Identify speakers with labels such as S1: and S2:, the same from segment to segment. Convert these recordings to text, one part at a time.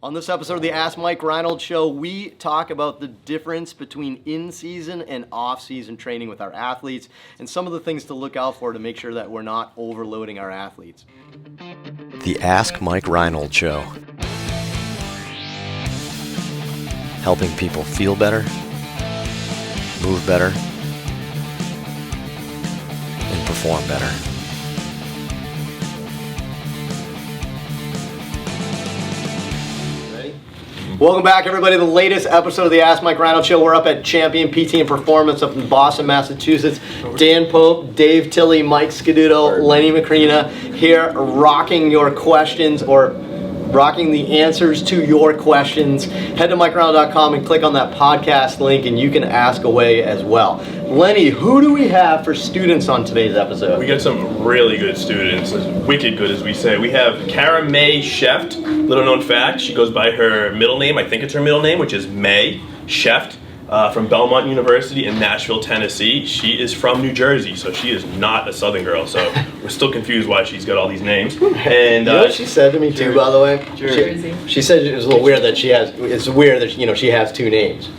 S1: On this episode of the Ask Mike Reinold Show, we talk about the difference between in-season and off-season training with our athletes and some of the things to look out for to make sure that we're not overloading our athletes. The Ask Mike Reinold Show. Helping people feel better, move better, and perform better. Welcome back, everybody, to the latest episode of the Ask Mike Reinold Show. We're up at Champion PT and Performance up in Boston, Massachusetts. Dan Pope, Dave Tilley, Mike Scaduto, Lenny Macrina here rocking your questions or rocking the answers to your questions. Head to MikeReinold.com and click on that podcast link and you can ask away as well. Lenny, who do we have for students on today's episode?
S2: We got some really good students, wicked good as we say. We have Cara May Sheft, little known fact, she goes by her middle name, I think it's her middle name, which is May Sheft, from Belmont University in Nashville, Tennessee. She is from New Jersey, so she is not a Southern girl, so we're still confused why she's got all these names. And
S1: you know what she said to me too, by the way?
S3: Jersey.
S1: She said it was a little weird that it's weird that, she has two names.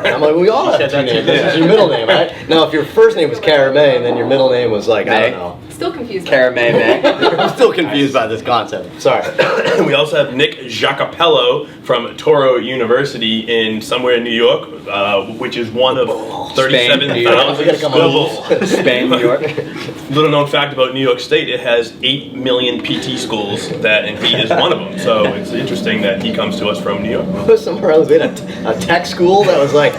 S1: I'm like, we all have two names. This is your middle name, right? Now, if your first name was Cara May and then your middle name was like, I don't know.
S3: Still confused.
S4: Cara May.
S1: I'm still confused by this concept. Sorry.
S2: We also have Nick Jacopello from Toro University in somewhere in New York, which is one of 37,000
S4: Spain, New York.
S2: Little known fact about New York State, it has 8 million PT schools, and he is one of them. So it's interesting that he comes to us from New York.
S1: Somewhere else, we had a tech school that was like,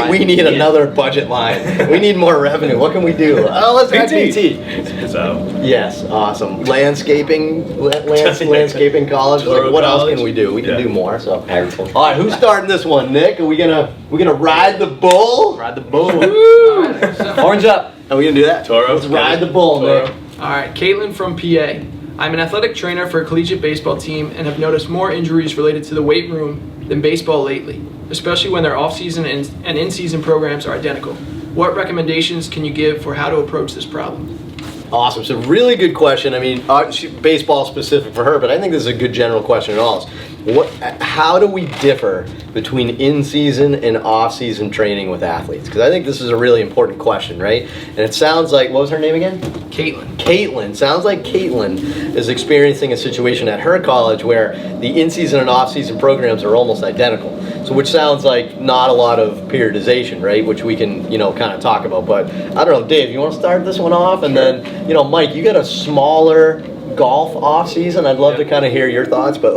S1: we need another budget line. We need more revenue. What can we do? Oh, let's add PT.
S2: So
S1: yes, awesome. Landscaping college. Like, what else can we do? We can do more. So, all right, who's starting this one? Nick, are we gonna ride the bull?
S4: Ride the bull.
S1: Orange up. Are we gonna do that?
S2: Toro.
S1: Let's ride the bull, Nick.
S5: All right, Caitlin from PA. I'm an athletic trainer for a collegiate baseball team and have noticed more injuries related to the weight room than baseball lately, especially when their off-season and in-season programs are identical. What recommendations can you give for how to approach this problem?
S1: Awesome. So really good question. I mean, baseball specific for her, but I think this is a good general question at all. How do we differ between in-season and off-season training with athletes? Because I think this is a really important question, right? And it sounds like, what was her name again? Caitlin. Sounds like Caitlin is experiencing a situation at her college where the in-season and off-season programs are almost identical. So which sounds like not a lot of periodization, right? Which we can, kind of talk about. But I don't know, Dave, you want to start this one off? And then, Mike, you got a smaller golf off season. I'd love to kind of hear your thoughts, but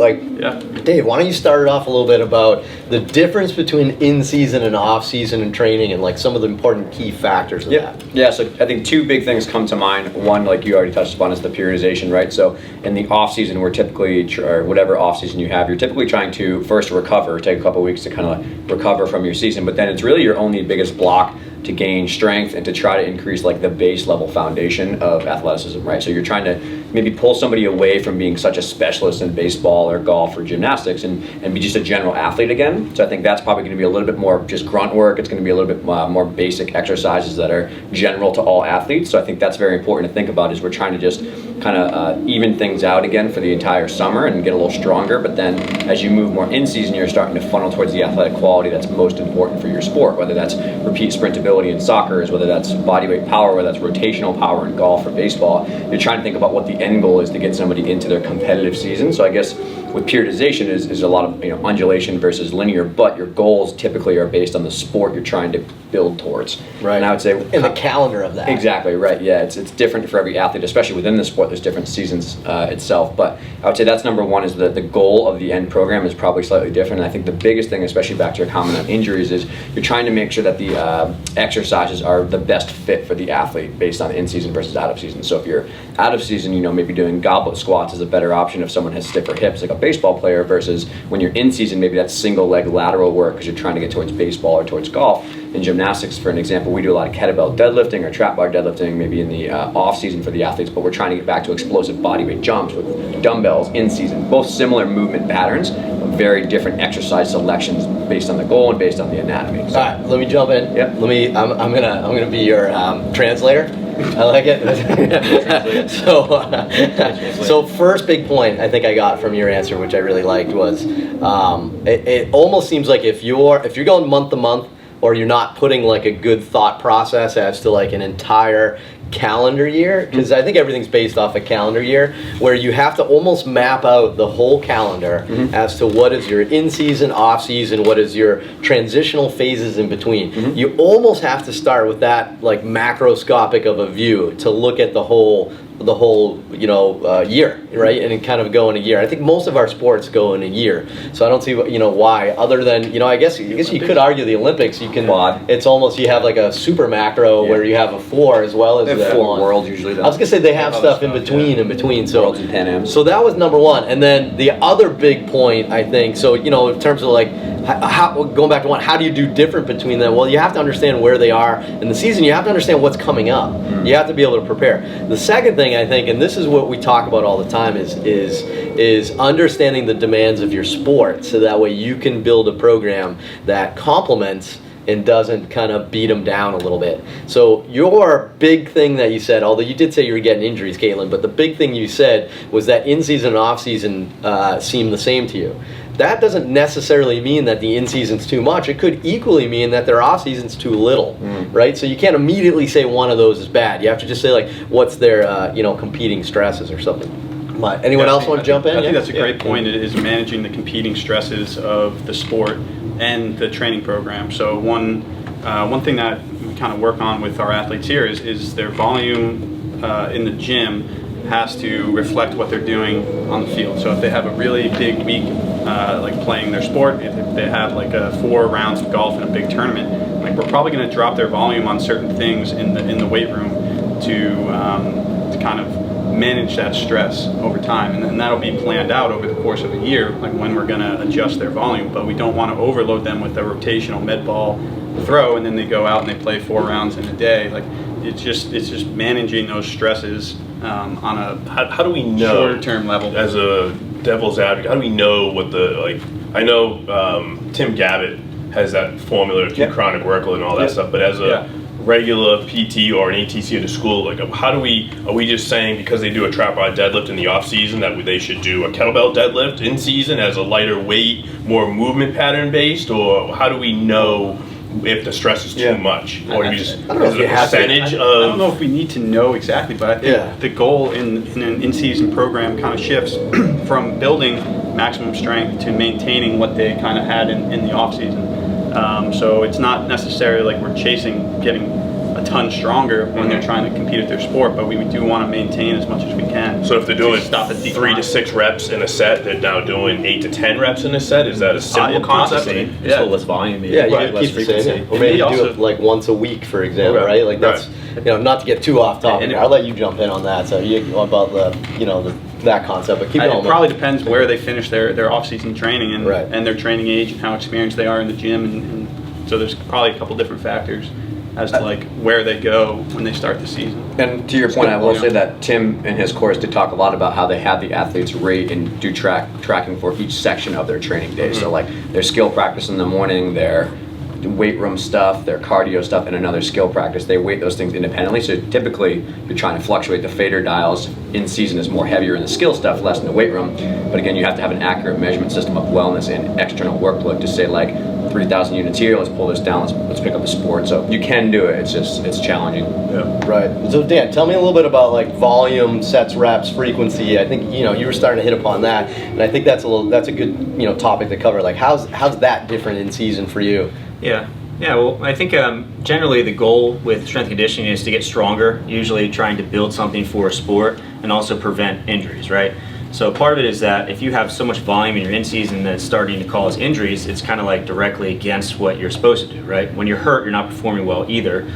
S1: Dave, why don't you start it off a little bit about the difference between in season and off season and training and some of the important key factors of that.
S4: Yeah, so I think two big things come to mind. One, like you already touched upon, is the periodization, right? So in the off season, we're typically, or whatever off season you have, you're typically trying to first recover, take a couple weeks to kind of recover from your season, but then it's really your only biggest block to gain strength and to try to increase the base level foundation of athleticism, right? So you're trying to maybe pull somebody away from being such a specialist in baseball or golf or gymnastics and be just a general athlete again. So I think that's probably going to be a little bit more just grunt work. It's going to be a little bit more basic exercises that are general to all athletes. So I think that's very important to think about, is we're trying to just kind of even things out again for the entire summer and get a little stronger. But then as you move more in season, you're starting to funnel towards the athletic quality that's most important for your sport, whether that's repeat sprintability in soccer, whether that's body weight power, whether that's rotational power in golf or baseball. You're trying to think about what the end goal is to get somebody into their competitive season. So I guess with periodization is a lot of undulation versus linear, but your goals typically are based on the sport you're trying to build towards.
S1: Right.
S4: And I would say
S1: in the calendar of that.
S4: Exactly right. Yeah, it's different for every athlete, especially within the sport. There's different seasons itself, but I would say that's number one, is that the goal of the end program is probably slightly different. And I think the biggest thing, especially back to your comment on injuries, is you're trying to make sure that the exercises are the best fit for the athlete based on in season versus out of season. So if you're out of season, maybe doing goblet squats is a better option if someone has stiffer hips like a baseball player, versus when you're in season, maybe that's single leg lateral work because you're trying to get towards baseball or towards golf. In gymnastics, for an example, we do a lot of kettlebell deadlifting or trap bar deadlifting maybe in the off season for the athletes, but we're trying to get back to explosive body weight jumps with dumbbells in season. Both similar movement patterns, but very different exercise selections based on the goal and based on the anatomy. So,
S1: all right, let me jump in.
S4: Yep.
S1: I'm gonna be your translator. I like it. So first big point I think I got from your answer, which I really liked, was it almost seems like if you're going month to month, or you're not putting like a good thought process as to like an entire calendar year, because I think everything's based off a calendar year, where you have to almost map out the whole calendar as to what is your in-season, off-season, what is your transitional phases in between. You almost have to start with that like macroscopic of a view to look at the whole year, right? And it kind of go in a year. I think most of our sports go in a year, so I don't see why, other than I guess you could argue the Olympics. You can. It's almost you have like a super macro where you have a floor as well as
S4: they have 4 worlds usually. Though.
S1: I was gonna say they have stuff in between. So
S4: Worlds and Pan Ams.
S1: So that was number one, and then the other big point I think. So in terms of like how going back to one, how do you do different between them? Well, you have to understand where they are in the season. You have to understand what's coming up. You have to be able to prepare. The second thing I think, and this is what we talk about all the time, is understanding the demands of your sport, so that way you can build a program that complements and doesn't kind of beat them down a little bit. So your big thing that you said, although you did say you were getting injuries, Caitlin, but the big thing you said was that in-season and off-season seem the same to you. That doesn't necessarily mean that the in-season's too much. It could equally mean that their off-season's too little, right? So you can't immediately say one of those is bad. You have to just say, like, what's their, competing stresses or something. But anyone else want to jump in?
S3: I think that's a great point. It is managing the competing stresses of the sport and the training program. So one thing that we kind of work on with our athletes here is their volume in the gym has to reflect what they're doing on the field. So if they have a really big week, like playing their sport, if they have like 4 rounds of golf in a big tournament, like we're probably going to drop their volume on certain things in the weight room to kind of manage that stress over time, and then that'll be planned out over the course of a year, like when we're going to adjust their volume. But we don't want to overload them with a rotational med ball throw, and then they go out and they play 4 rounds in a day. Like it's just managing those stresses on a
S2: how do we know
S3: shorter term level.
S2: As a devil's advocate, how do we know what I know Tim Gabbett has that formula to chronic workload and all that stuff, but as a regular PT or an ATC at a school, like are we just saying because they do a tripod deadlift in the off season that they should do a kettlebell deadlift in season as a lighter weight, more movement pattern based, or how do we know if the stress is too much, or do we just percentage of?
S3: I don't know if we need to know exactly, but I think the goal in an in-season program kind of shifts from building maximum strength to maintaining what they kind of had in the off season. So it's not necessarily like we're chasing getting a ton stronger when they're trying to compete at their sport, but we do want to maintain as much as we can.
S2: So if they're doing 3 to 6 reps in a set, they're now doing 8 to 10 reps in a set. Is that a simple concept?
S6: So less volume.
S1: Yeah, you can keep the same. Or maybe do it like once a week, for example, right? Like that's not to get too off topic. I'll let you jump in on that. So about that concept, but keep going.
S3: It probably depends where they finish their off-season training and their training age and how experienced they are in the gym, and so there's probably a couple different factors as to like where they go when they start the season.
S4: And to your point, I will say that Tim in his course did talk a lot about how they have the athletes rate and do tracking for each section of their training day. So like their skill practice in the morning, their weight room stuff, their cardio stuff, and another skill practice. They weight those things independently. So typically you're trying to fluctuate the fader dials. In season is more heavier in the skill stuff, less in the weight room. But again, you have to have an accurate measurement system of wellness and external workload to say like 3,000 units here, let's pull this down, let's pick up the sport. So you can do it, it's challenging.
S1: Yeah. Right. So Dan, tell me a little bit about like volume, sets, reps, frequency. I think you were starting to hit upon that, and I think that's a good topic to cover. Like how's that different in season for you?
S6: Yeah. Well, I think generally the goal with strength conditioning is to get stronger, usually trying to build something for a sport and also prevent injuries, right? So part of it is that if you have so much volume in your in-season that's starting to cause injuries, it's kind of like directly against what you're supposed to do, right? When you're hurt, you're not performing well either.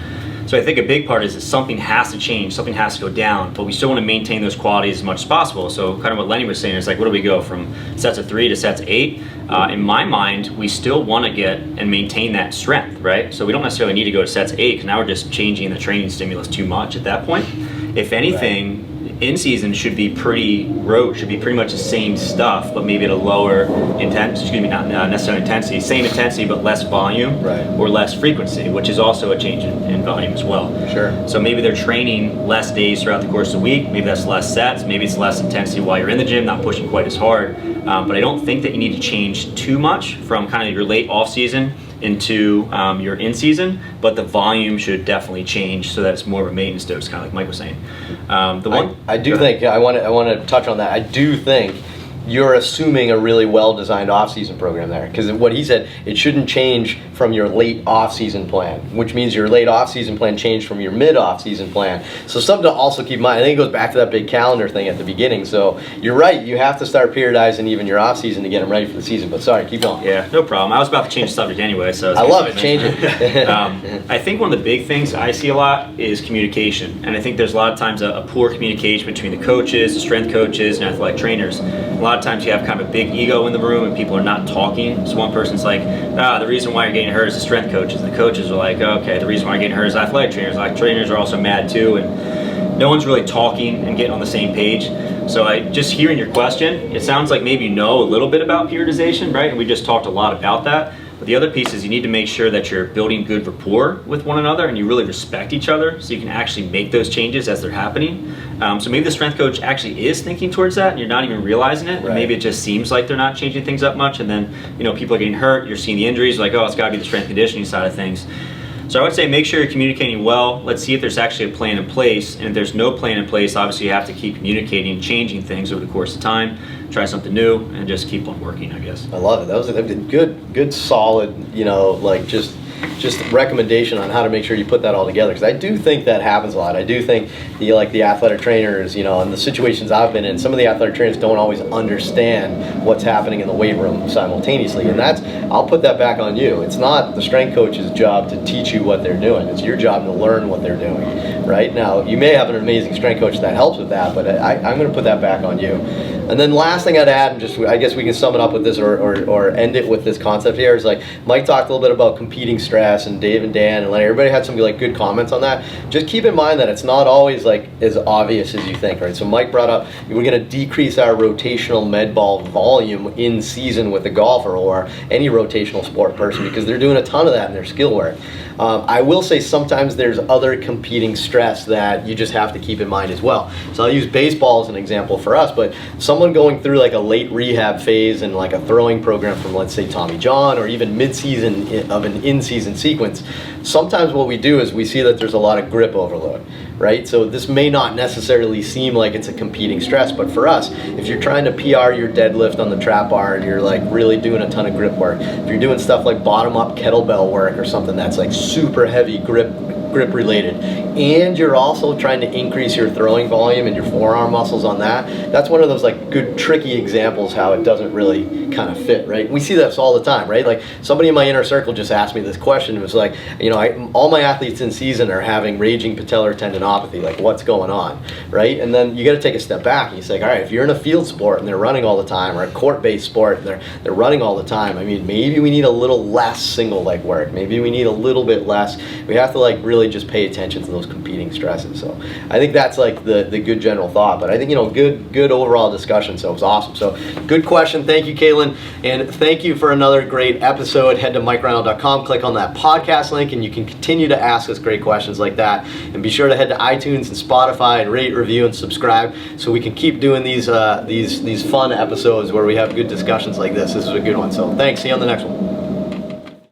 S6: So I think a big part is that something has to change, something has to go down, but we still want to maintain those qualities as much as possible. So kind of what Lenny was saying is like, what do we go from sets of 3 to sets of 8? In my mind, we still want to get and maintain that strength, right? So we don't necessarily need to go to sets of 8 because now we're just changing the training stimulus too much at that point. If anything, in season should be pretty much the same stuff, but maybe at a lower not necessarily intensity, same intensity but less volume,
S1: Right.
S6: or less frequency, which is also a change in volume as well.
S1: Sure.
S6: So maybe they're training less days throughout the course of the week. Maybe that's less sets. Maybe it's less intensity while you're in the gym, not pushing quite as hard. But I don't think that you need to change too much from kind of your late off season into your in season, but the volume should definitely change so that it's more of a maintenance dose, kind of like Mike was saying.
S1: I do think, I want to touch on that. I do think you're assuming a really well-designed off-season program there, because what he said, it shouldn't change from your late off-season plan, which means your late off-season plan changed from your mid-off-season plan. So something to also keep in mind. I think it goes back to that big calendar thing at the beginning. So you're right, you have to start periodizing even your off-season to get them ready for the season. But sorry, keep going.
S6: Yeah, no problem. I was about to change the subject anyway, so it's
S1: I
S6: good
S1: love
S6: to
S1: it.
S6: mention
S1: Change it.
S6: I think one of the big things I see a lot is communication, and I think there's a lot of times a poor communication between the coaches, the strength coaches, and athletic trainers. A lot of times you have kind of a big ego in the room and people are not talking. So one person's like, the reason why you're getting hurt is the strength coaches, and the coaches are like, okay, the reason why you're getting hurt is athletic trainers. Athletic trainers are also mad too, and no one's really talking and getting on the same page. So just hearing your question, it sounds like maybe you know a little bit about periodization, right? And we just talked a lot about that. But the other piece is you need to make sure that you're building good rapport with one another and you really respect each other so you can actually make those changes as they're happening. So maybe the strength coach actually is thinking towards that and you're not even realizing it.
S1: Right.
S6: Maybe it just seems like they're not changing things up much, and then people are getting hurt, you're seeing the injuries, like, oh, it's got to be the strength conditioning side of things. So I would say make sure you're communicating well. Let's see if there's actually a plan in place. And if there's no plan in place, obviously you have to keep communicating and changing things over the course of time. Try something new and just keep on working, I guess.
S1: I love it. That was a good, solid, just recommendation on how to make sure you put that all together. Because I do think that happens a lot. I do think the athletic trainers, and the situations I've been in, some of the athletic trainers don't always understand what's happening in the weight room simultaneously. And I'll put that back on you. It's not the strength coach's job to teach you what they're doing. It's your job to learn what they're doing. Right? Now, you may have an amazing strength coach that helps with that, but I'm going to put that back on you. And then last thing I'd add, and I guess we can sum it up with this or end it with this concept here, is like Mike talked a little bit about competing stress, and Dave and Dan and Lenny, everybody had some good comments on that. Just keep in mind that it's not always as obvious as you think, right? So Mike brought up we're going to decrease our rotational med ball volume in season with a golfer or any rotational sport person because they're doing a ton of that in their skill work. I will say sometimes there's other competing stress that you just have to keep in mind as well. So I'll use baseball as an example for us, but someone going through a late rehab phase and a throwing program from, let's say, Tommy John, or even mid-season of an in-season sequence, sometimes what we do is we see that there's a lot of grip overload, right? So this may not necessarily seem like it's a competing stress, but for us, if you're trying to PR your deadlift on the trap bar and you're really doing a ton of grip work, if you're doing stuff like bottom-up kettlebell work or something that's super heavy grip related, and you're also trying to increase your throwing volume and your forearm muscles on that's one of those good tricky examples how it doesn't really kind of fit, right? We see this all the time, right? Somebody in my inner circle just asked me this question. It was all my athletes in season are having raging patellar tendinopathy, what's going on, right? And then you got to take a step back and you say, all right, if you're in a field sport and they're running all the time, or a court-based sport and they're running all the time, maybe we need a little less single leg work, maybe we need a little bit less. We have to really just pay attention to those competing stresses. So I think that's the good general thought, but I think good overall discussion. So it was awesome. So good question. Thank you, Caitlin, and thank you for another great episode. Head to MikeReinold.com, click on that podcast link, and you can continue to ask us great questions like that. And be sure to head to iTunes and Spotify and rate, review, and subscribe so we can keep doing these fun episodes where we have good discussions like this. This is a good one. So thanks. See you on the next one.